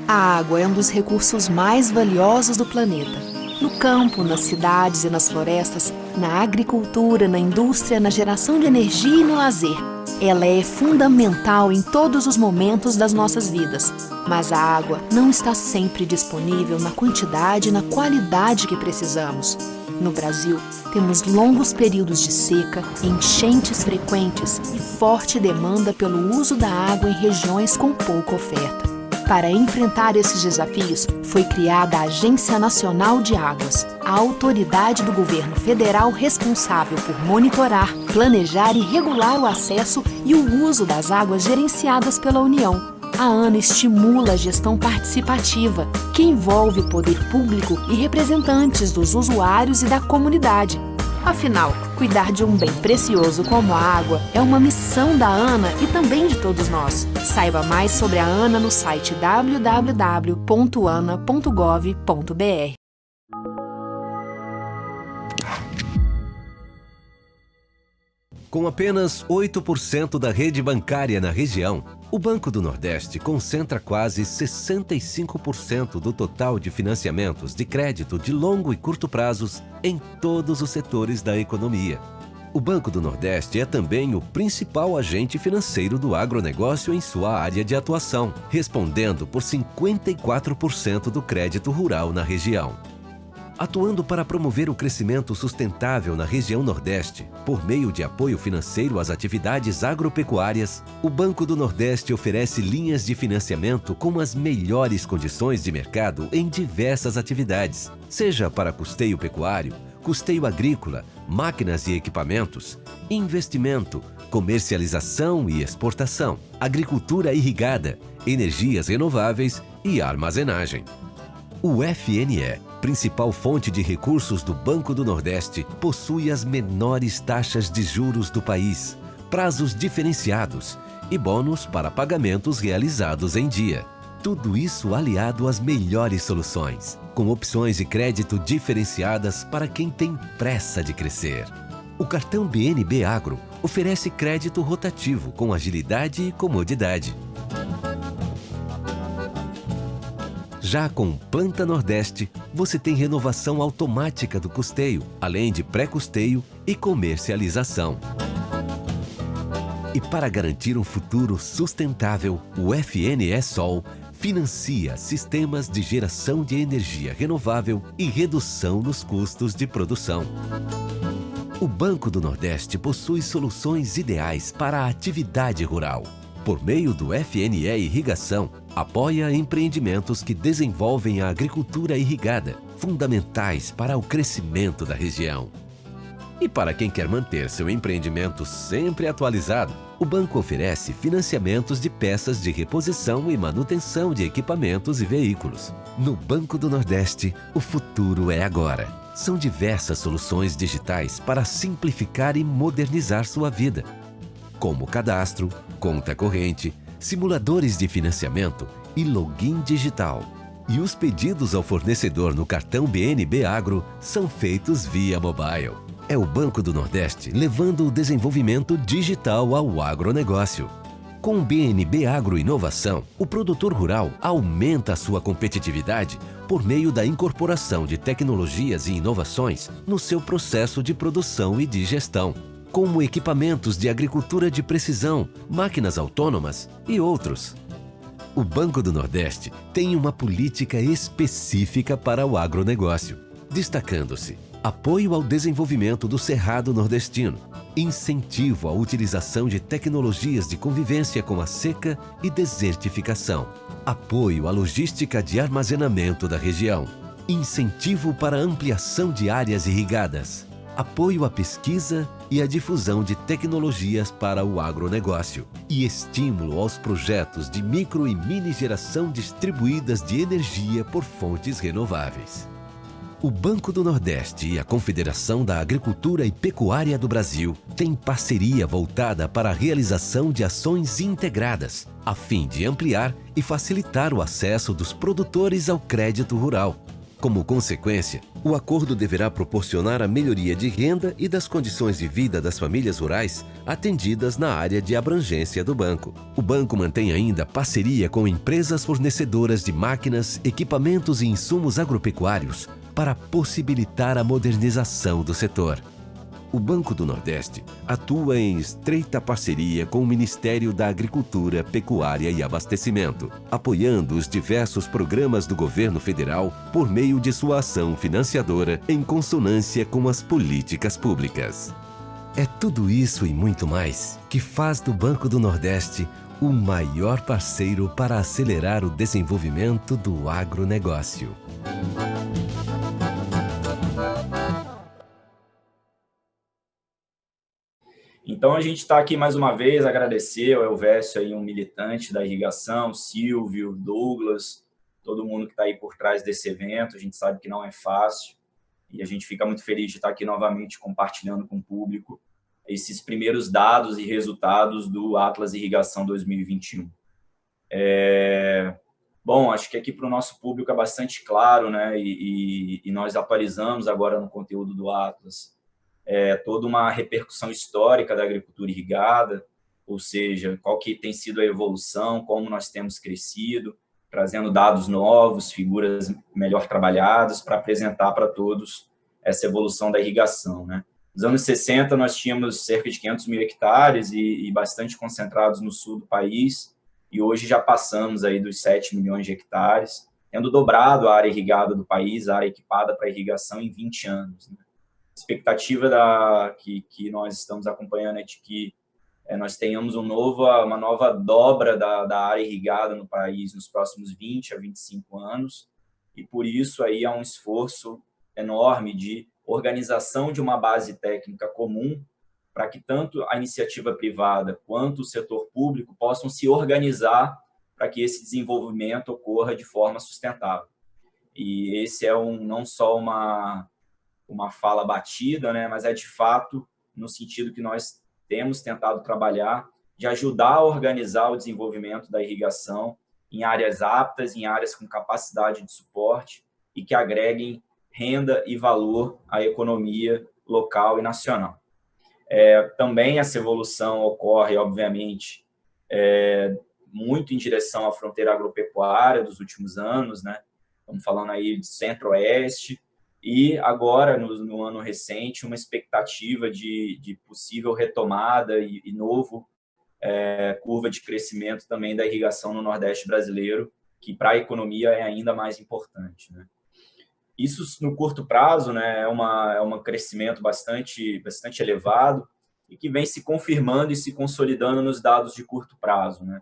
A água é um dos recursos mais valiosos do planeta. No campo, nas cidades e nas florestas, na agricultura, na indústria, na geração de energia e no lazer. Ela é fundamental em todos os momentos das nossas vidas. Mas a água não está sempre disponível na quantidade e na qualidade que precisamos. No Brasil, temos longos períodos de seca, enchentes frequentes e forte demanda pelo uso da água em regiões com pouca oferta. Para enfrentar esses desafios, foi criada a Agência Nacional de Águas, a autoridade do governo federal responsável por monitorar, planejar e regular o acesso e o uso das águas gerenciadas pela União. A ANA estimula a gestão participativa, que envolve o poder público e representantes dos usuários e da comunidade. Afinal, cuidar de um bem precioso como a água é uma missão da ANA e também de todos nós. Saiba mais sobre a ANA no site www.ana.gov.br. Com apenas 8% da rede bancária na região, o Banco do Nordeste concentra quase 65% do total de financiamentos de crédito de longo e curto prazos em todos os setores da economia. O Banco do Nordeste é também o principal agente financeiro do agronegócio em sua área de atuação, respondendo por 54% do crédito rural na região. Atuando para promover o crescimento sustentável na região Nordeste, por meio de apoio financeiro às atividades agropecuárias, o Banco do Nordeste oferece linhas de financiamento com as melhores condições de mercado em diversas atividades, seja para custeio pecuário, custeio agrícola, máquinas e equipamentos, investimento, comercialização e exportação, agricultura irrigada, energias renováveis e armazenagem. O FNE, principal fonte de recursos do Banco do Nordeste, possui as menores taxas de juros do país, prazos diferenciados e bônus para pagamentos realizados em dia. Tudo isso aliado às melhores soluções, com opções de crédito diferenciadas para quem tem pressa de crescer. O cartão BNB Agro oferece crédito rotativo com agilidade e comodidade. Já com Planta Nordeste, você tem renovação automática do custeio, além de pré-custeio e comercialização. E para garantir um futuro sustentável, o FNE Sol financia sistemas de geração de energia renovável e redução nos custos de produção. O Banco do Nordeste possui soluções ideais para a atividade rural. Por meio do FNE Irrigação, apoia empreendimentos que desenvolvem a agricultura irrigada, fundamentais para o crescimento da região. E para quem quer manter seu empreendimento sempre atualizado, o banco oferece financiamentos de peças de reposição e manutenção de equipamentos e veículos. No Banco do Nordeste, o futuro é agora. São diversas soluções digitais para simplificar e modernizar sua vida, como cadastro, conta corrente, simuladores de financiamento e login digital. E os pedidos ao fornecedor no cartão BNB Agro são feitos via mobile. É o Banco do Nordeste levando o desenvolvimento digital ao agronegócio. Com o BNB Agro Inovação, o produtor rural aumenta a sua competitividade por meio da incorporação de tecnologias e inovações no seu processo de produção e de gestão, como equipamentos de agricultura de precisão, máquinas autônomas e outros. O Banco do Nordeste tem uma política específica para o agronegócio, destacando-se apoio ao desenvolvimento do Cerrado Nordestino, incentivo à utilização de tecnologias de convivência com a seca e desertificação, apoio à logística de armazenamento da região, incentivo para ampliação de áreas irrigadas, apoio à pesquisa e à difusão de tecnologias para o agronegócio e estímulo aos projetos de micro e mini geração distribuídas de energia por fontes renováveis. O Banco do Nordeste e a Confederação da Agricultura e Pecuária do Brasil têm parceria voltada para a realização de ações integradas, a fim de ampliar e facilitar o acesso dos produtores ao crédito rural, Como consequência, o acordo deverá proporcionar a melhoria de renda e das condições de vida das famílias rurais atendidas na área de abrangência do banco. O banco mantém ainda parceria com empresas fornecedoras de máquinas, equipamentos e insumos agropecuários para possibilitar a modernização do setor. O Banco do Nordeste atua em estreita parceria com o Ministério da Agricultura, Pecuária e Abastecimento, apoiando os diversos programas do governo federal por meio de sua ação financiadora em consonância com as políticas públicas. É tudo isso e muito mais que faz do Banco do Nordeste o maior parceiro para acelerar o desenvolvimento do agronegócio. Então, a gente está aqui mais uma vez, agradecer ao Elvésio, aí, um militante da irrigação, Silvio, Douglas, todo mundo que está aí por trás desse evento. A gente sabe que não é fácil e a gente fica muito feliz de estar aqui novamente compartilhando com o público esses primeiros dados e resultados do Atlas Irrigação 2021. Bom, acho que aqui para o nosso público é bastante claro, né? E nós atualizamos agora no conteúdo do Atlas toda uma repercussão histórica da agricultura irrigada, ou seja, qual que tem sido a evolução, como nós temos crescido, trazendo dados novos, figuras melhor trabalhadas para apresentar para todos essa evolução da irrigação, né? Nos anos 60, nós tínhamos cerca de 500 mil hectares e bastante concentrados no sul do país, e hoje já passamos aí dos 7 milhões de hectares, tendo dobrado a área irrigada do país, a área equipada para irrigação em 20 anos, né? A expectativa que nós estamos acompanhando é de que nós tenhamos uma nova dobra da área irrigada no país nos próximos 20 a 25 anos, e por isso aí há um esforço enorme de organização de uma base técnica comum para que tanto a iniciativa privada quanto o setor público possam se organizar para que esse desenvolvimento ocorra de forma sustentável. E esse é não só uma fala batida, né, mas é de fato no sentido que nós temos tentado trabalhar de ajudar a organizar o desenvolvimento da irrigação em áreas aptas, em áreas com capacidade de suporte e que agreguem renda e valor à economia local e nacional. Também essa evolução ocorre, obviamente, muito em direção à fronteira agropecuária dos últimos anos, né? Estamos falando aí de centro-oeste, e agora, no ano recente, uma expectativa de possível retomada e novo curva de crescimento também da irrigação no Nordeste brasileiro, que para a economia é ainda mais importante, né? Isso, no curto prazo, né, é um crescimento bastante elevado e que vem se confirmando e se consolidando nos dados de curto prazo, né?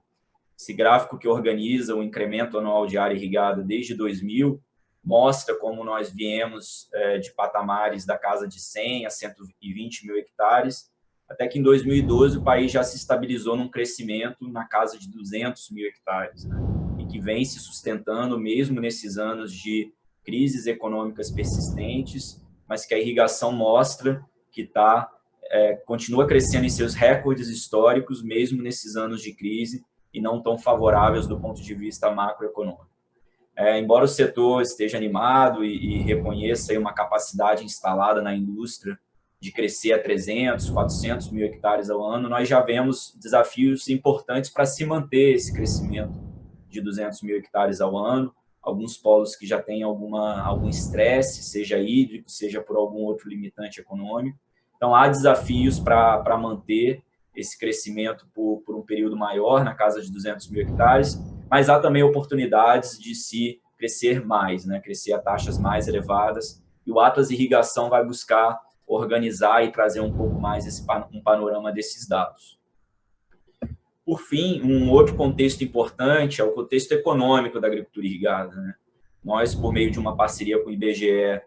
Esse gráfico que organiza o incremento anual de área irrigada desde 2000 mostra como nós viemos de patamares da casa de 100 a 120 mil hectares, até que em 2012 o país já se estabilizou num crescimento na casa de 200 mil hectares, né? E que vem se sustentando mesmo nesses anos de crises econômicas persistentes, mas que a irrigação mostra que continua crescendo em seus recordes históricos, mesmo nesses anos de crise e não tão favoráveis do ponto de vista macroeconômico. Embora o setor esteja animado e reconheça aí uma capacidade instalada na indústria de crescer a 300, 400 mil hectares ao ano, nós já vemos desafios importantes para se manter esse crescimento de 200 mil hectares ao ano, alguns polos que já têm algum estresse, seja hídrico, seja por algum outro limitante econômico. Então, há desafios para manter esse crescimento por um período maior, na casa de 200 mil hectares, mas há também oportunidades de se crescer mais, né? Crescer a taxas mais elevadas, e o Atlas Irrigação vai buscar organizar e trazer um pouco mais um panorama desses dados. Por fim, um outro contexto importante é o contexto econômico da agricultura irrigada, né? Nós, por meio de uma parceria com o IBGE,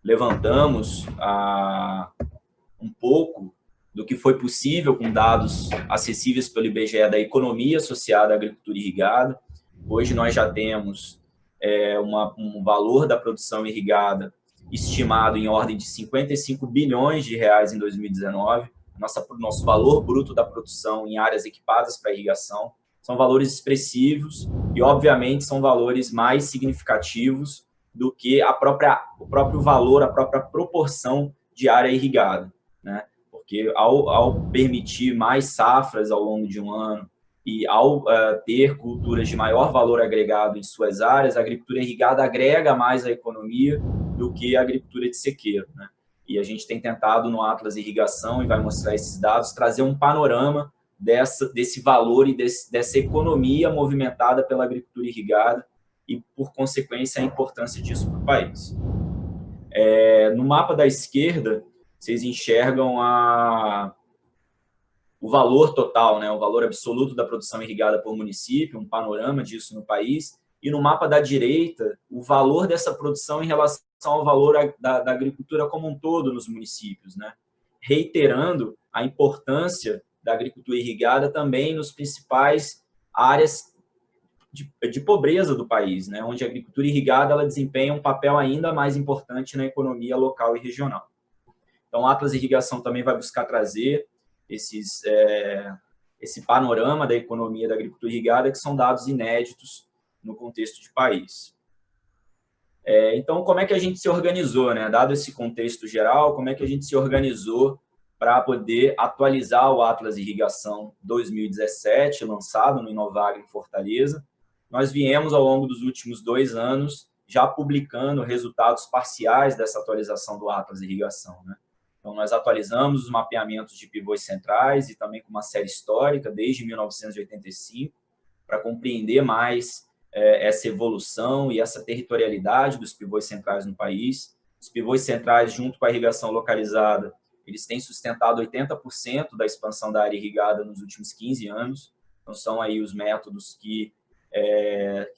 levantamos um pouco do que foi possível com dados acessíveis pelo IBGE da economia associada à agricultura irrigada. Hoje nós já temos um valor da produção irrigada estimado em ordem de 55 bilhões de reais em 2019. Nosso valor bruto da produção em áreas equipadas para irrigação são valores expressivos e, obviamente, são valores mais significativos do que o próprio valor, a própria proporção de área irrigada, né? Porque ao permitir mais safras ao longo de um ano e ao ter culturas de maior valor agregado em suas áreas, a agricultura irrigada agrega mais à economia do que a agricultura de sequeiro, né? E a gente tem tentado no Atlas Irrigação, e vai mostrar esses dados, trazer um panorama desse valor e dessa economia movimentada pela agricultura irrigada e, por consequência, a importância disso para o país. No mapa da esquerda, vocês enxergam o valor total, né, o valor absoluto da produção irrigada por município, um panorama disso no país, e no mapa da direita, o valor dessa produção em relação ao valor da agricultura como um todo nos municípios, né, reiterando a importância da agricultura irrigada também nos principais áreas de pobreza do país, né, onde a agricultura irrigada ela desempenha um papel ainda mais importante na economia local e regional. Então, o Atlas Irrigação também vai buscar trazer esse panorama da economia da agricultura irrigada, que são dados inéditos no contexto de país. Então, como é que a gente se organizou, né? Dado esse contexto geral, como é que a gente se organizou para poder atualizar o Atlas Irrigação 2017, lançado no Inovagro em Fortaleza? Nós viemos, ao longo dos últimos 2 anos, já publicando resultados parciais dessa atualização do Atlas Irrigação, né? Então, nós atualizamos os mapeamentos de pivôs centrais e também com uma série histórica, desde 1985, para compreender mais essa evolução e essa territorialidade dos pivôs centrais no país. Os pivôs centrais, junto com a irrigação localizada, eles têm sustentado 80% da expansão da área irrigada nos últimos 15 anos. Então, são aí os métodos que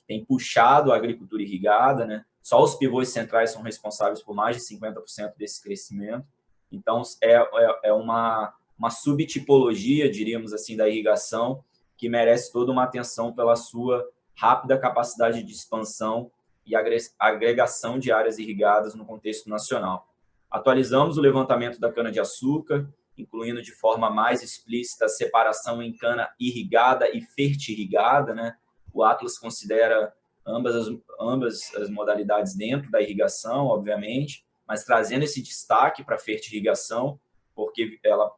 têm puxado a agricultura irrigada, né? Só os pivôs centrais são responsáveis por mais de 50% desse crescimento. Então, é uma subtipologia, diríamos assim, da irrigação, que merece toda uma atenção pela sua rápida capacidade de expansão e agregação de áreas irrigadas no contexto nacional. Atualizamos o levantamento da cana-de-açúcar, incluindo de forma mais explícita a separação em cana irrigada e fertirrigada, né? O Atlas considera ambas as modalidades dentro da irrigação, obviamente, mas trazendo esse destaque para a fertirrigação, porque ela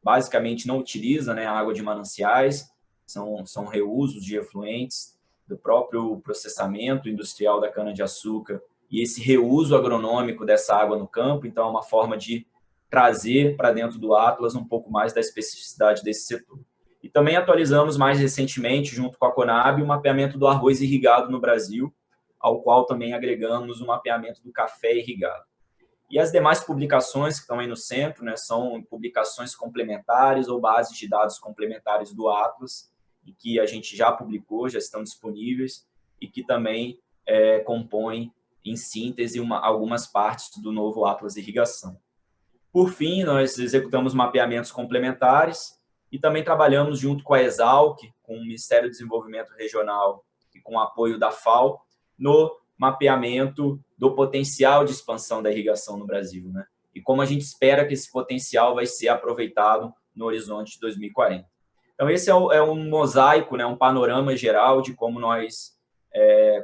basicamente não utiliza, né, a água de mananciais, são reusos de efluentes do próprio processamento industrial da cana-de-açúcar e esse reuso agronômico dessa água no campo. Então, é uma forma de trazer para dentro do Atlas um pouco mais da especificidade desse setor. E também atualizamos mais recentemente, junto com a Conab, o mapeamento do arroz irrigado no Brasil, ao qual também agregamos o mapeamento do café irrigado. E as demais publicações que estão aí no centro, né, são publicações complementares ou bases de dados complementares do Atlas, e que a gente já publicou, já estão disponíveis, e que também compõem, em síntese, algumas partes do novo Atlas Irrigação. Por fim, nós executamos mapeamentos complementares e também trabalhamos junto com a Exalc, com o Ministério do Desenvolvimento Regional e com o apoio da FAO, no mapeamento do potencial de expansão da irrigação no Brasil, né? E como a gente espera que esse potencial vai ser aproveitado no horizonte de 2040. Então, esse é um mosaico, né, um panorama geral de como nós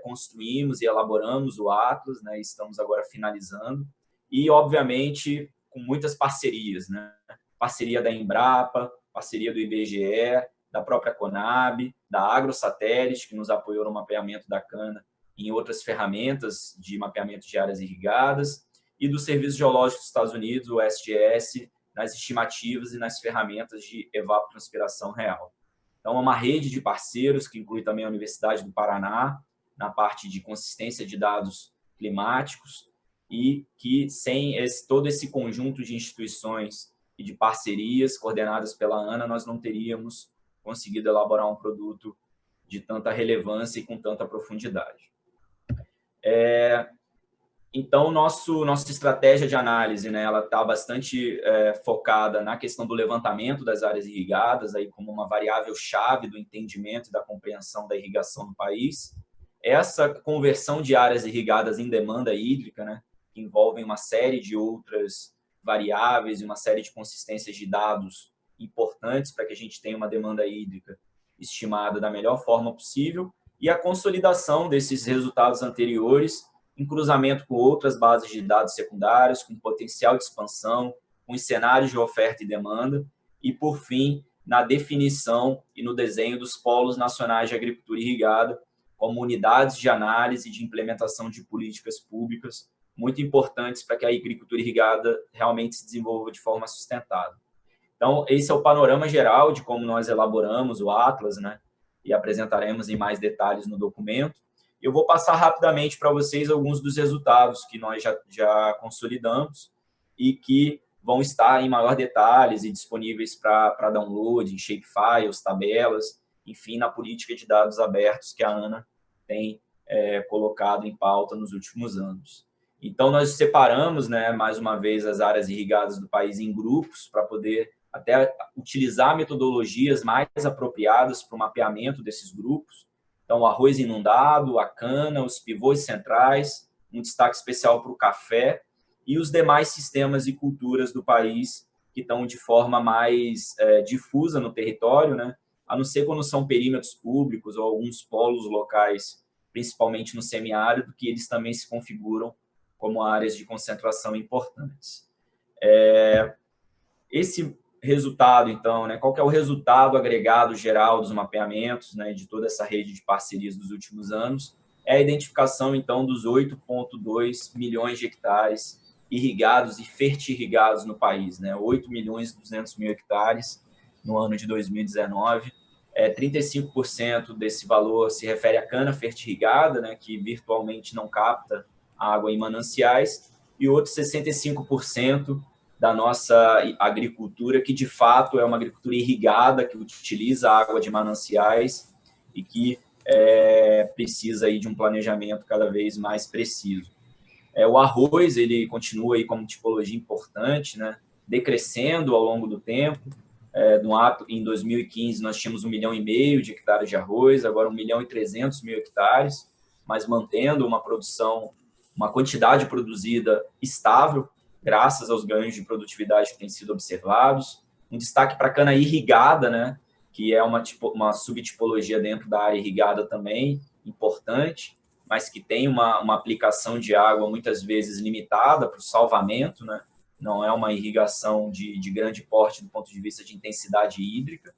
construímos e elaboramos o Atlas, né? Estamos agora finalizando. E, obviamente, com muitas parcerias, né? Parceria da Embrapa, parceria do IBGE, da própria Conab, da AgroSatélite, que nos apoiou no mapeamento da cana, em outras ferramentas de mapeamento de áreas irrigadas, e do Serviço Geológico dos Estados Unidos, o SGS, nas estimativas e nas ferramentas de evapotranspiração real. Então, é uma rede de parceiros, que inclui também a Universidade do Paraná, na parte de consistência de dados climáticos, e que sem todo esse conjunto de instituições e de parcerias coordenadas pela ANA, nós não teríamos conseguido elaborar um produto de tanta relevância e com tanta profundidade. Então, nossa estratégia de análise, né, ela está bastante focada na questão do levantamento das áreas irrigadas, aí como uma variável-chave do entendimento e da compreensão da irrigação no país. Essa conversão de áreas irrigadas em demanda hídrica, né, que envolvem uma série de outras variáveis e uma série de consistências de dados importantes para que a gente tenha uma demanda hídrica estimada da melhor forma possível, e a consolidação desses resultados anteriores em cruzamento com outras bases de dados secundários, com potencial de expansão, com os cenários de oferta e demanda, e, por fim, na definição e no desenho dos polos nacionais de agricultura irrigada, como unidades de análise e de implementação de políticas públicas, muito importantes para que a agricultura irrigada realmente se desenvolva de forma sustentável. Então, esse é o panorama geral de como nós elaboramos o Atlas, né? E apresentaremos em mais detalhes no documento. Eu vou passar rapidamente para vocês alguns dos resultados que nós já consolidamos e que vão estar em maior detalhes e disponíveis para download, em shapefiles, tabelas, enfim, na política de dados abertos que a ANA tem colocado em pauta nos últimos anos. Então, nós separamos, né, mais uma vez, as áreas irrigadas do país em grupos para poder até utilizar metodologias mais apropriadas para o mapeamento desses grupos. Então, o arroz inundado, a cana, os pivôs centrais, um destaque especial para o café e os demais sistemas e culturas do país que estão de forma mais difusa no território, né? A não ser quando são perímetros públicos ou alguns polos locais, principalmente no semiárido, que eles também se configuram como áreas de concentração importantes. Esse resultado, então, né, qual que é o resultado agregado geral dos mapeamentos, né, de toda essa rede de parcerias dos últimos anos? É a identificação, então, dos 8,2 milhões de hectares irrigados e fertirrigados no país, né, 8 milhões e 200 mil hectares no ano de 2019. 35% desse valor se refere à cana fertirrigada, né, que virtualmente não capta água em mananciais, e outros 65% da nossa agricultura, que de fato é uma agricultura irrigada, que utiliza água de mananciais e que precisa aí de um planejamento cada vez mais preciso. O arroz, ele continua aí como tipologia importante, né, decrescendo ao longo do tempo. Em 2015, nós tínhamos 1,5 milhão de hectares de arroz, agora 1,3 milhão hectares, mas mantendo uma produção, uma quantidade produzida estável, graças aos ganhos de produtividade que têm sido observados. Um destaque para a cana irrigada, né, que é uma subtipologia dentro da área irrigada também, importante, mas que tem uma aplicação de água muitas vezes limitada para o salvamento, né? Não é uma irrigação de grande porte do ponto de vista de intensidade hídrica.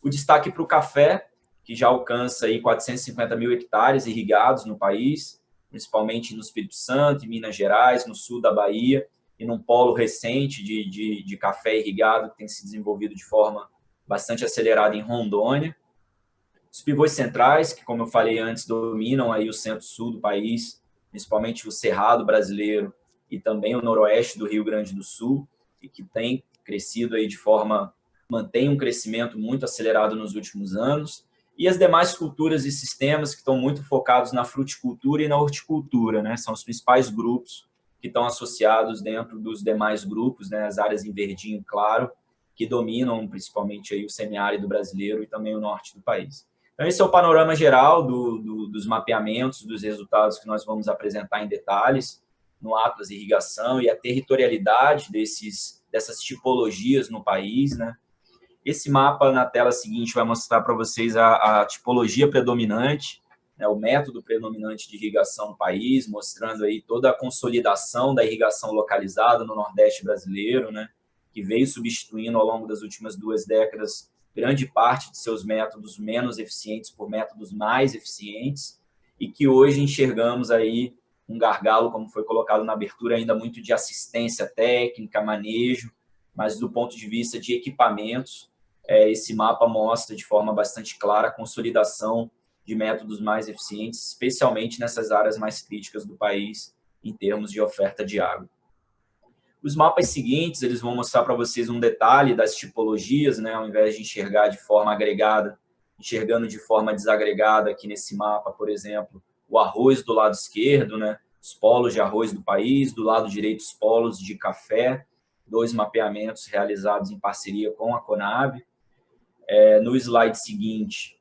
O destaque para o café, que já alcança aí 450 mil hectares irrigados no país, principalmente no Espírito Santo, em Minas Gerais, no sul da Bahia, e num polo recente de café irrigado que tem se desenvolvido de forma bastante acelerada em Rondônia. Os pivôs centrais, que, como eu falei antes, dominam aí o centro-sul do país, principalmente o Cerrado brasileiro e também o noroeste do Rio Grande do Sul, e que tem crescido aí mantém um crescimento muito acelerado nos últimos anos. E as demais culturas e sistemas que estão muito focados na fruticultura e na horticultura, né? São os principais grupos que estão associados dentro dos demais grupos, né? As áreas em verdinho claro, que dominam principalmente aí o semiárido brasileiro e também o norte do país. Então, esse é o panorama geral dos mapeamentos, dos resultados que nós vamos apresentar em detalhes no Atlas Irrigação e a territorialidade dessas tipologias no país, né? Esse mapa na tela seguinte vai mostrar para vocês a tipologia predominante, né, o método predominante de irrigação no país, mostrando aí toda a consolidação da irrigação localizada no Nordeste brasileiro, né, que veio substituindo ao longo das últimas 2 décadas grande parte de seus métodos menos eficientes por métodos mais eficientes, e que hoje enxergamos aí um gargalo, como foi colocado na abertura, ainda muito de assistência técnica, manejo, mas do ponto de vista de equipamentos, esse mapa mostra de forma bastante clara a consolidação de métodos mais eficientes, especialmente nessas áreas mais críticas do país, em termos de oferta de água. Os mapas seguintes, eles vão mostrar para vocês um detalhe das tipologias, né, ao invés de enxergar de forma agregada, enxergando de forma desagregada aqui nesse mapa, por exemplo, o arroz do lado esquerdo, né, os polos de arroz do país, do lado direito os polos de café, 2 mapeamentos realizados em parceria com a Conab. No slide seguinte,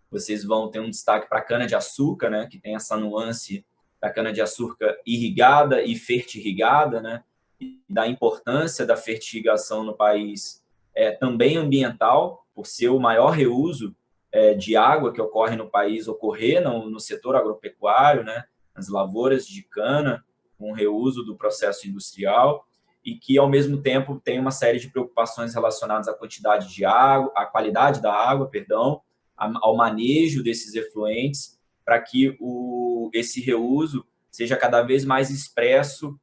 vocês vão ter um destaque para a cana-de-açúcar, né, que tem essa nuance da cana-de-açúcar irrigada e fertirrigada, né, e da importância da fertirrigação no país, também ambiental, por ser o maior reuso de água que ocorre no país ocorrer no setor agropecuário, né, nas lavouras de cana, com reuso do processo industrial, e que, ao mesmo tempo, tem uma série de preocupações relacionadas à quantidade de água, à qualidade da água, perdão, ao manejo desses efluentes, para que esse reuso seja cada vez mais expresso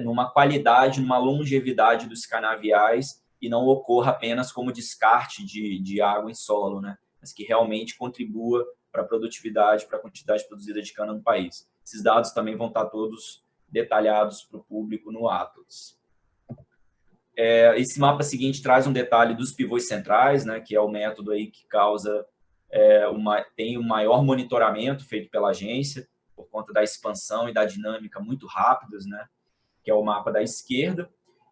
numa qualidade, numa longevidade dos canaviais, e não ocorra apenas como descarte de água em solo, né? Mas que realmente contribua para a produtividade, para a quantidade produzida de cana no país. Esses dados também vão estar todos detalhados para o público no Atlas. Esse mapa seguinte traz um detalhe dos pivôs centrais, né, que é o método aí que causa, tem o maior monitoramento feito pela agência, por conta da expansão e da dinâmica muito rápidas, né, que é o mapa da esquerda.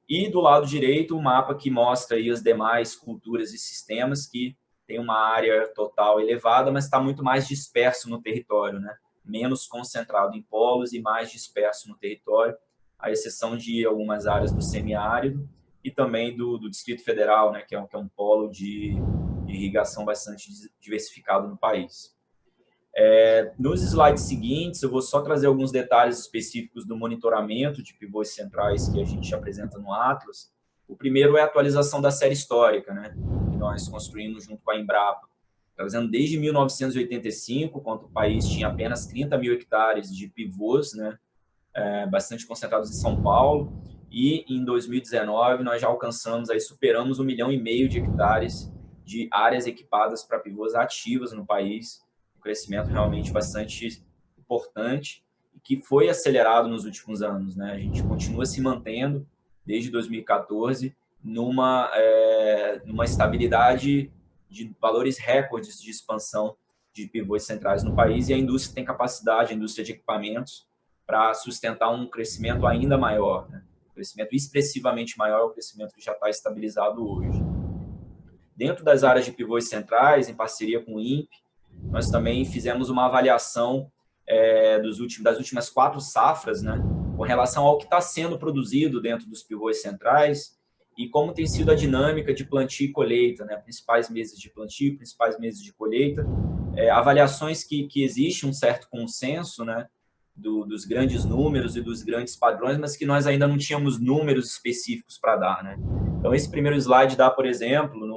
E do lado direito, o mapa que mostra aí as demais culturas e sistemas que tem uma área total elevada, mas está muito mais disperso no território, né? Menos concentrado em polos e mais disperso no território, à exceção de algumas áreas do semiárido e também do Distrito Federal, né? que é um polo de irrigação bastante diversificado no país. Nos slides seguintes, eu vou só trazer alguns detalhes específicos do monitoramento de pivôs centrais que a gente apresenta no Atlas. O primeiro é a atualização da série histórica, né, que nós construímos junto com a Embrapa, trazendo desde 1985, quando o país tinha apenas 30 mil hectares de pivôs, né, bastante concentrados em São Paulo, e em 2019 nós já alcançamos, aí superamos 1,5 milhão de hectares de áreas equipadas para pivôs ativas no país, um crescimento realmente bastante importante e que foi acelerado nos últimos anos, né? A gente continua se mantendo desde 2014 numa estabilidade de valores recordes de expansão de pivôs centrais no país, e a indústria tem capacidade, a indústria de equipamentos, para sustentar um crescimento ainda maior, né? Um crescimento expressivamente maior ao crescimento que já está estabilizado hoje. Dentro das áreas de pivôs centrais, em parceria com o INPE, nós também fizemos uma avaliação das últimas 4 safras, né, com relação ao que está sendo produzido dentro dos pivôs centrais e como tem sido a dinâmica de plantio e colheita, né, principais meses de plantio, principais meses de colheita, avaliações que existe um certo consenso, né, dos grandes números e dos grandes padrões, mas que nós ainda não tínhamos números específicos para dar, né. Então, esse primeiro slide dá, por exemplo,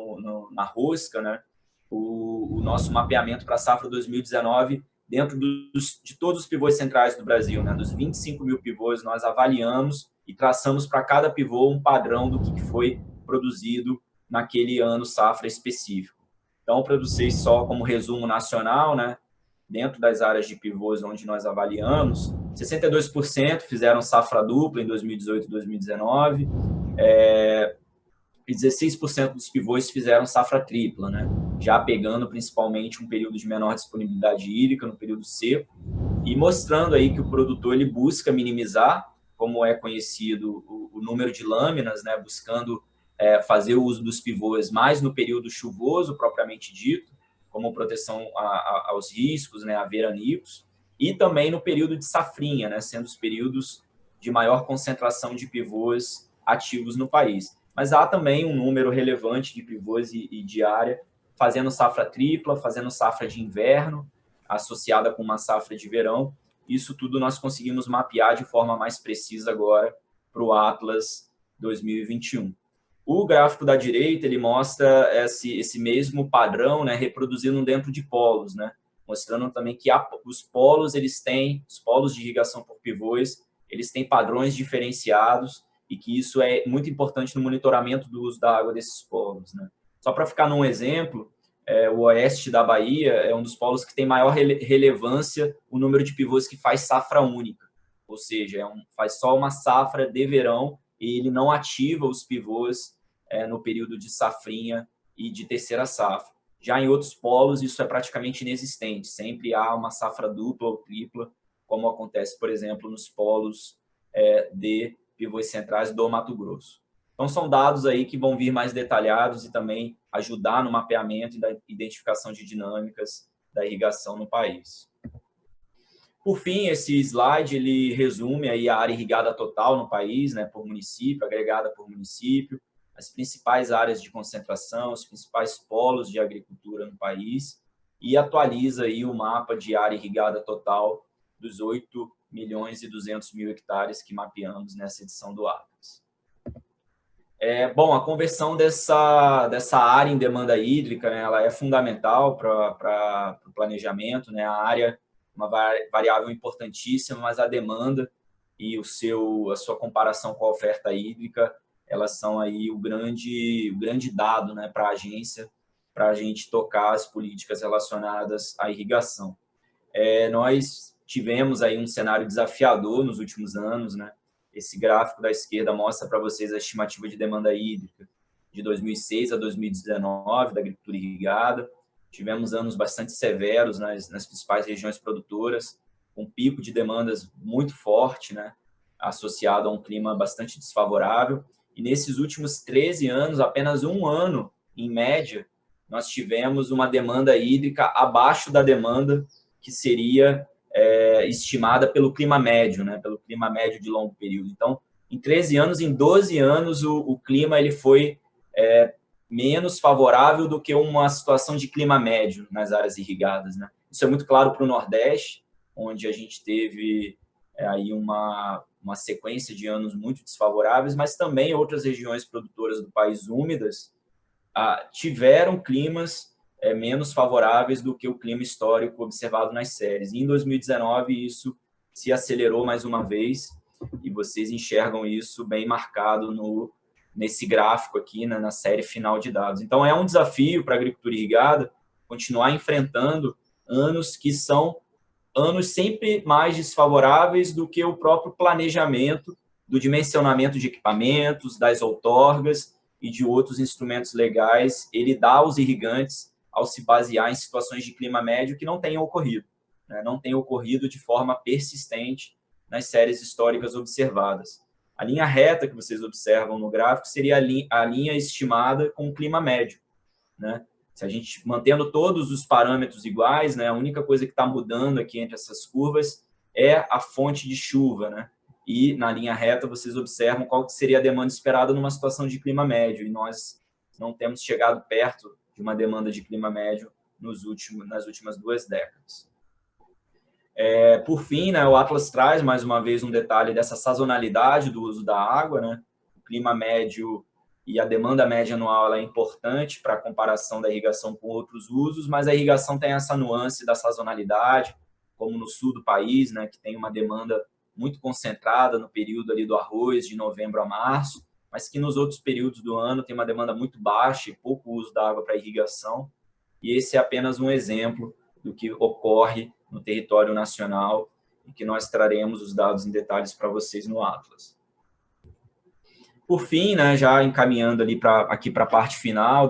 na rosca, né, o nosso mapeamento para a safra 2019 dentro de todos os pivôs centrais do Brasil, né? Dos 25 mil pivôs, nós avaliamos e traçamos para cada pivô um padrão do que foi produzido naquele ano safra específico. Então, para vocês, só como resumo nacional, né? Dentro das áreas de pivôs onde nós avaliamos, 62% fizeram safra dupla em 2018 e 2019, e 16% dos pivôs fizeram safra tripla, né? Já pegando principalmente um período de menor disponibilidade hídrica, no período seco, e mostrando aí que o produtor ele busca minimizar, como é conhecido, o número de lâminas, né? Buscando fazer o uso dos pivôs mais no período chuvoso, propriamente dito, como proteção aos riscos, né? A veranicos, e também no período de safrinha, né? Sendo os períodos de maior concentração de pivôs ativos no país. Mas há também um número relevante de pivôs e de área fazendo safra tripla, fazendo safra de inverno, associada com uma safra de verão. Isso tudo nós conseguimos mapear de forma mais precisa agora para o Atlas 2021. O gráfico da direita, ele mostra esse mesmo padrão, né, reproduzindo dentro de polos, né, mostrando também que os polos de irrigação por pivôs, eles têm padrões diferenciados, e que isso é muito importante no monitoramento do uso da água desses polos, né? Só para ficar num exemplo, o oeste da Bahia é um dos polos que tem maior relevância o número de pivôs que faz safra única, ou seja, faz só uma safra de verão e ele não ativa os pivôs no período de safrinha e de terceira safra. Já em outros polos, isso é praticamente inexistente, sempre há uma safra dupla ou tripla, como acontece, por exemplo, nos polos de pivôs centrais do Mato Grosso. Então, são dados aí que vão vir mais detalhados e também ajudar no mapeamento e da identificação de dinâmicas da irrigação no país. Por fim, esse slide ele resume aí a área irrigada total no país, né, por município, agregada por município, as principais áreas de concentração, os principais polos de agricultura no país e atualiza aí o mapa de área irrigada total dos 8.200.000 hectares que mapeamos nessa edição do Atlas. Bom, a conversão dessa área em demanda hídrica, né, ela é fundamental para o planejamento, né? A área é uma variável importantíssima, mas a demanda e a sua comparação com a oferta hídrica, elas são aí o grande dado, né, para a agência, para a gente tocar as políticas relacionadas à irrigação. Nós tivemos aí um cenário desafiador nos últimos anos, né? Esse gráfico da esquerda mostra para vocês a estimativa de demanda hídrica de 2006 a 2019 da agricultura irrigada. Tivemos anos bastante severos nas principais regiões produtoras, um pico de demandas muito forte, né, associado a um clima bastante desfavorável. E nesses últimos 13 anos, apenas um ano, em média, nós tivemos uma demanda hídrica abaixo da demanda que seria estimada pelo clima médio, né, pelo clima médio de longo período. Então, em 13 anos, em 12 anos, o clima ele foi menos favorável do que uma situação de clima médio nas áreas irrigadas, né? Isso é muito claro para o Nordeste, onde a gente teve aí uma sequência de anos muito desfavoráveis, mas também outras regiões produtoras do país úmidas tiveram climas menos favoráveis do que o clima histórico observado nas séries. E em 2019, isso se acelerou mais uma vez, e vocês enxergam isso bem marcado nesse gráfico aqui, né, na série final de dados. Então, é um desafio para a agricultura irrigada continuar enfrentando anos que são anos sempre mais desfavoráveis do que o próprio planejamento do dimensionamento de equipamentos, das outorgas e de outros instrumentos legais, ele dá aos irrigantes ao se basear em situações de clima médio que não tenham ocorrido, né? Não tem ocorrido de forma persistente nas séries históricas observadas. A linha reta que vocês observam no gráfico seria a linha estimada com o clima médio, né? Se a gente mantendo todos os parâmetros iguais, né, a única coisa que está mudando aqui entre essas curvas é a fonte de chuva, né? E na linha reta vocês observam qual que seria a demanda esperada numa situação de clima médio, e nós não temos chegado perto de uma demanda de clima médio nas últimas 2 décadas. Por fim, né, o Atlas traz mais uma vez um detalhe dessa sazonalidade do uso da água, né? O clima médio e a demanda média anual ela é importante para a comparação da irrigação com outros usos, mas a irrigação tem essa nuance da sazonalidade, como no sul do país, né, que tem uma demanda muito concentrada no período ali do arroz, de novembro a março, mas que nos outros períodos do ano tem uma demanda muito baixa e pouco uso da água para irrigação. E esse é apenas um exemplo do que ocorre no território nacional e que nós traremos os dados em detalhes para vocês no Atlas. Por fim, né, já encaminhando ali aqui para a parte final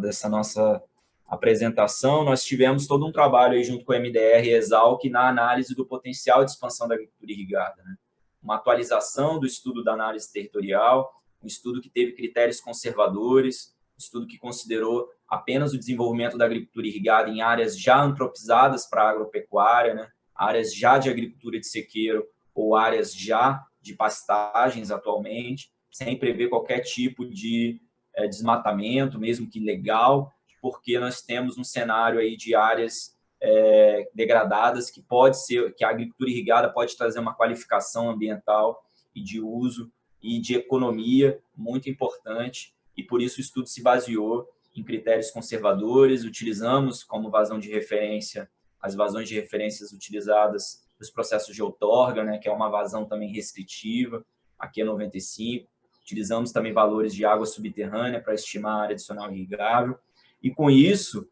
dessa nossa apresentação, nós tivemos todo um trabalho aí junto com o MDR e Exalc na análise do potencial de expansão da agricultura irrigada, né? Uma atualização do estudo da análise territorial, um estudo que teve critérios conservadores, um estudo que considerou apenas o desenvolvimento da agricultura irrigada em áreas já antropizadas para a agropecuária, né? Áreas já de agricultura de sequeiro ou áreas já de pastagens atualmente, sem prever qualquer tipo de desmatamento, mesmo que ilegal, porque nós temos um cenário aí de áreas degradadas que a agricultura irrigada pode trazer uma qualificação ambiental e de uso e de economia muito importante, e por isso o estudo se baseou em critérios conservadores. Utilizamos como vazão de referência as vazões de referências utilizadas nos processos de outorga, né, que é uma vazão também restritiva, aqui é 95. Utilizamos também valores de água subterrânea para estimar a área adicional irrigável. E com isso,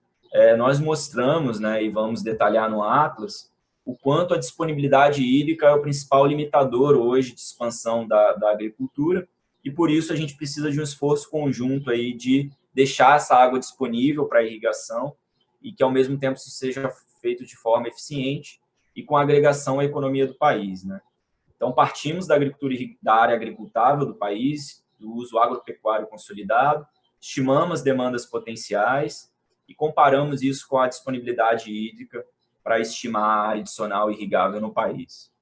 nós mostramos, né, e vamos detalhar no Atlas, o quanto a disponibilidade hídrica é o principal limitador hoje de expansão da agricultura, e por isso a gente precisa de um esforço conjunto aí de deixar essa água disponível para irrigação e que, ao mesmo tempo, isso seja feito de forma eficiente e com agregação à economia do país, né? Então, partimos da área agricultável do país, do uso agropecuário consolidado, estimamos as demandas potenciais e comparamos isso com a disponibilidade hídrica para estimar a área adicional irrigável no país.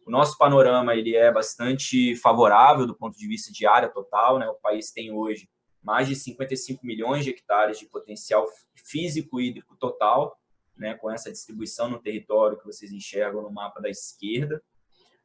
O nosso panorama ele é bastante favorável do ponto de vista de área total, né? O país tem hoje mais de 55 milhões de hectares de potencial físico hídrico total, né, com essa distribuição no território que vocês enxergam no mapa da esquerda,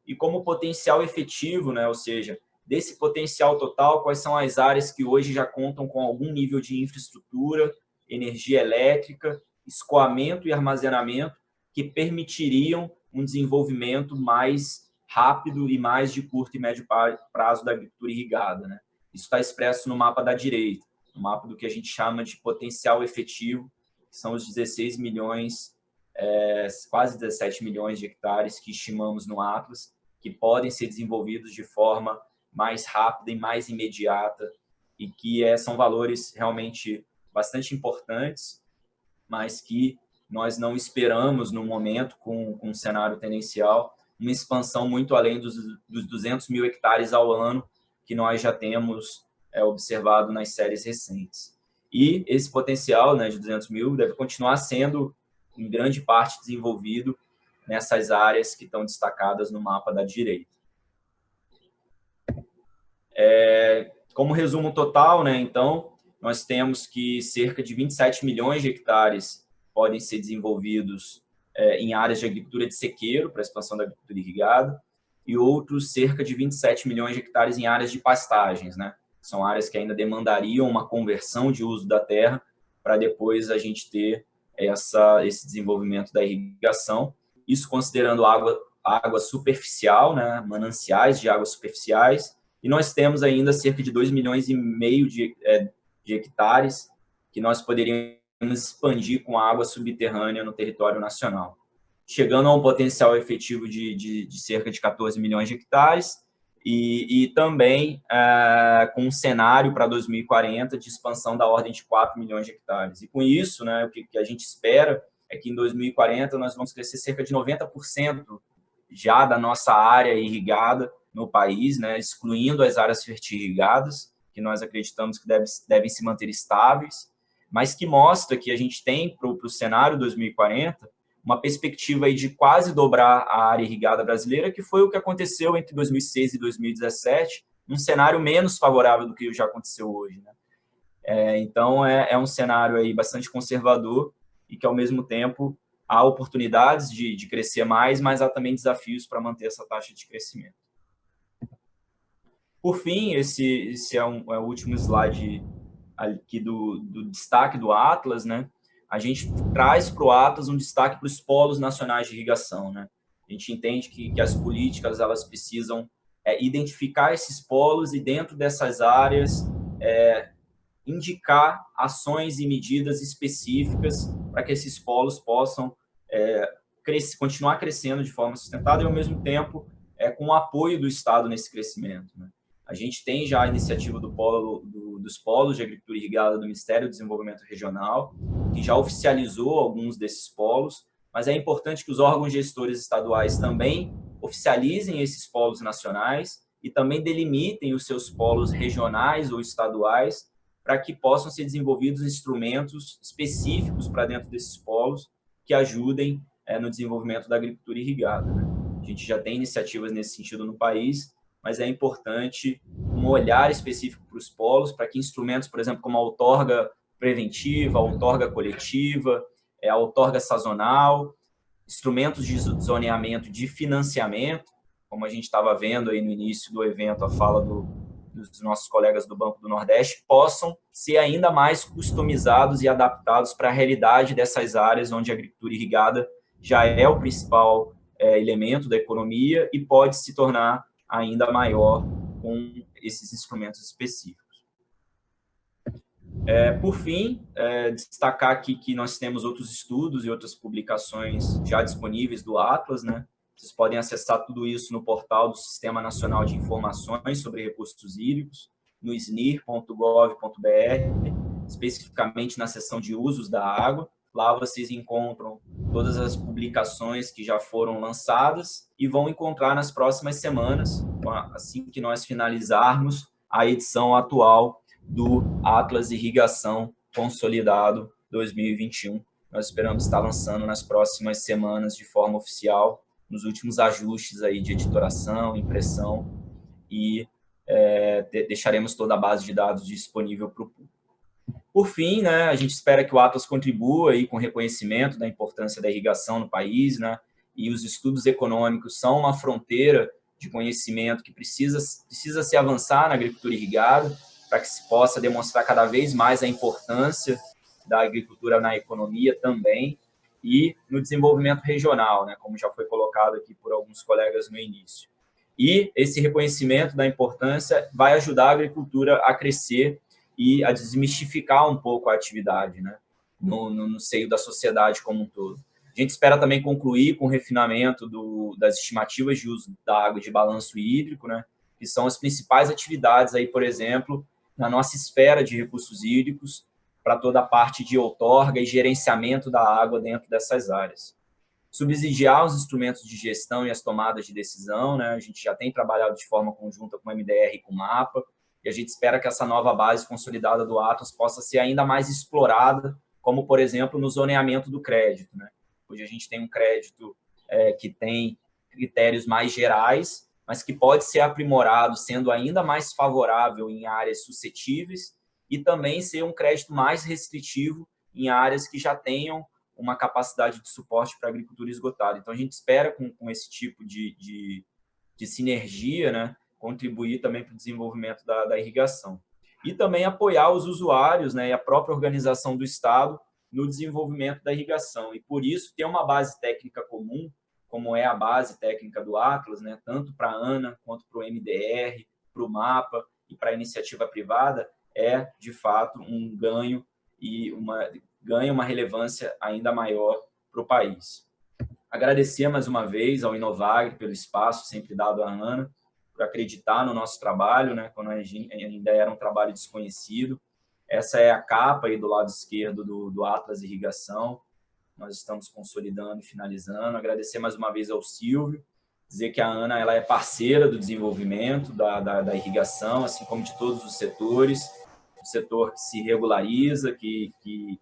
e como potencial efetivo, né, ou seja, desse potencial total, quais são as áreas que hoje já contam com algum nível de infraestrutura, energia elétrica, escoamento e armazenamento que permitiriam um desenvolvimento mais rápido e mais de curto e médio prazo da agricultura irrigada, né? Isso está expresso no mapa da direita, no mapa do que a gente chama de potencial efetivo, que são os 16 milhões, quase 17 milhões de hectares que estimamos no Atlas, que podem ser desenvolvidos de forma mais rápida e mais imediata, e que são valores realmente bastante importantes, mas que nós não esperamos, no momento, com um cenário tendencial, uma expansão muito além dos 200 mil hectares ao ano que nós já temos observado nas séries recentes. E esse potencial, né, de 200 mil deve continuar sendo, em grande parte, desenvolvido nessas áreas que estão destacadas no mapa da direita. Como resumo total, né, então, nós temos que cerca de 27 milhões de hectares podem ser desenvolvidos em áreas de agricultura de sequeiro, para a expansão da agricultura irrigada, e outros cerca de 27 milhões de hectares em áreas de pastagens, né? São áreas que ainda demandariam uma conversão de uso da terra para depois a gente ter esse desenvolvimento da irrigação. Isso considerando água superficial, né? Mananciais de águas superficiais, e nós temos ainda cerca de 2,5 milhões de hectares que nós poderíamos expandir com água subterrânea no território nacional, chegando a um potencial efetivo de cerca de 14 milhões de hectares e também com um cenário para 2040 de expansão da ordem de 4 milhões de hectares. E com isso, né, o que a gente espera é que em 2040 nós vamos crescer cerca de 90% já da nossa área irrigada no país, né, excluindo as áreas fertirrigadas, que nós acreditamos que devem se manter estáveis, mas que mostra que a gente tem para o cenário 2040 uma perspectiva aí de quase dobrar a área irrigada brasileira, que foi o que aconteceu entre 2006 e 2017, num cenário menos favorável do que já aconteceu hoje, né? Então, é um cenário aí bastante conservador e que, ao mesmo tempo, há oportunidades de crescer mais, mas há também desafios para manter essa taxa de crescimento. Por fim, esse é o último slide aqui do destaque do Atlas, né? A gente traz para o Atlas um destaque para os polos nacionais de irrigação, né? A gente entende que as políticas elas precisam identificar esses polos e, dentro dessas áreas, indicar ações e medidas específicas para que esses polos possam continuar crescendo de forma sustentada e, ao mesmo tempo, com o apoio do Estado nesse crescimento, né? A gente tem já a iniciativa dos polos de agricultura irrigada do Ministério do Desenvolvimento Regional, que já oficializou alguns desses polos, mas é importante que os órgãos gestores estaduais também oficializem esses polos nacionais e também delimitem os seus polos regionais ou estaduais para que possam ser desenvolvidos instrumentos específicos para dentro desses polos que ajudem no desenvolvimento da agricultura irrigada, né? A gente já tem iniciativas nesse sentido no país, mas é importante um olhar específico para os polos, para que instrumentos, por exemplo, como a outorga preventiva, a outorga coletiva, a outorga sazonal, instrumentos de zoneamento de financiamento, como a gente estava vendo aí no início do evento, a fala dos nossos colegas do Banco do Nordeste, possam ser ainda mais customizados e adaptados para a realidade dessas áreas onde a agricultura irrigada já é o principal elemento da economia e pode se tornar ainda maior com esses instrumentos específicos. Por fim, destacar aqui que nós temos outros estudos e outras publicações já disponíveis do Atlas, né? Vocês podem acessar tudo isso no portal do Sistema Nacional de Informações sobre Recursos Hídricos, no snir.gov.br, especificamente na seção de usos da água. Lá vocês encontram todas as publicações que já foram lançadas e vão encontrar nas próximas semanas, assim que nós finalizarmos a edição atual do Atlas Irrigação Consolidado 2021. Nós esperamos estar lançando nas próximas semanas de forma oficial, nos últimos ajustes aí de editoração, impressão, e deixaremos toda a base de dados disponível para o público. Por fim, né, a gente espera que o Atlas contribua aí com o reconhecimento da importância da irrigação no país, né, e os estudos econômicos são uma fronteira de conhecimento que precisa se avançar na agricultura irrigada, para que se possa demonstrar cada vez mais a importância da agricultura na economia também e no desenvolvimento regional, né, como já foi colocado aqui por alguns colegas no início. E esse reconhecimento da importância vai ajudar a agricultura a crescer e a desmistificar um pouco a atividade, né, no seio da sociedade como um todo. A gente espera também concluir com o refinamento das estimativas de uso da água de balanço hídrico, né, que são as principais atividades, aí, por exemplo, na nossa esfera de recursos hídricos, para toda a parte de outorga e gerenciamento da água dentro dessas áreas. Subsidiar os instrumentos de gestão e as tomadas de decisão, né? A gente já tem trabalhado de forma conjunta com o MDR e com o MAPA, e a gente espera que essa nova base consolidada do Atlas possa ser ainda mais explorada, como, por exemplo, no zoneamento do crédito, né? Hoje a gente tem um crédito que tem critérios mais gerais, mas que pode ser aprimorado, sendo ainda mais favorável em áreas suscetíveis e também ser um crédito mais restritivo em áreas que já tenham uma capacidade de suporte para a agricultura esgotada. Então, a gente espera, com esse tipo de sinergia, né, contribuir também para o desenvolvimento da irrigação. E também apoiar os usuários, né, e a própria organização do Estado no desenvolvimento da irrigação. E, por isso, ter uma base técnica comum, como é a base técnica do Atlas, né, tanto para a ANA, quanto para o MDR, para o MAPA e para a iniciativa privada, é, de fato, um ganho e ganha uma relevância ainda maior para o país. Agradecer mais uma vez ao Inovagre pelo espaço sempre dado à ANA, por acreditar no nosso trabalho, né, quando ainda era um trabalho desconhecido. Essa é a capa aí do lado esquerdo do Atlas Irrigação. Nós estamos consolidando e finalizando. Agradecer mais uma vez ao Silvio, dizer que a ANA ela é parceira do desenvolvimento da irrigação, assim como de todos os setores, o setor que se regulariza, que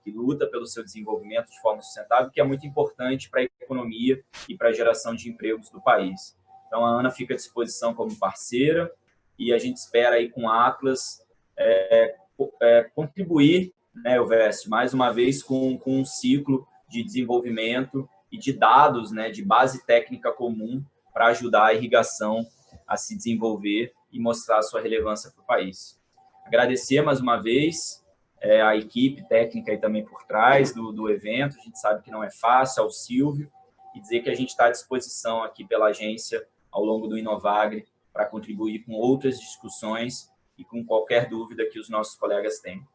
luta pelo seu desenvolvimento de forma sustentável, que é muito importante para a economia e para a geração de empregos do país. Então, a ANA fica à disposição como parceira e a gente espera aí com a Atlas contribuir, né, Elvésio, mais uma vez com um ciclo de desenvolvimento e de dados, né, de base técnica comum para ajudar a irrigação a se desenvolver e mostrar a sua relevância para o país. Agradecer mais uma vez a equipe técnica aí também por trás do evento, a gente sabe que não é fácil, ao Silvio, e dizer que a gente está à disposição aqui pela agência ao longo do Inovagre para contribuir com outras discussões e com qualquer dúvida que os nossos colegas tenham.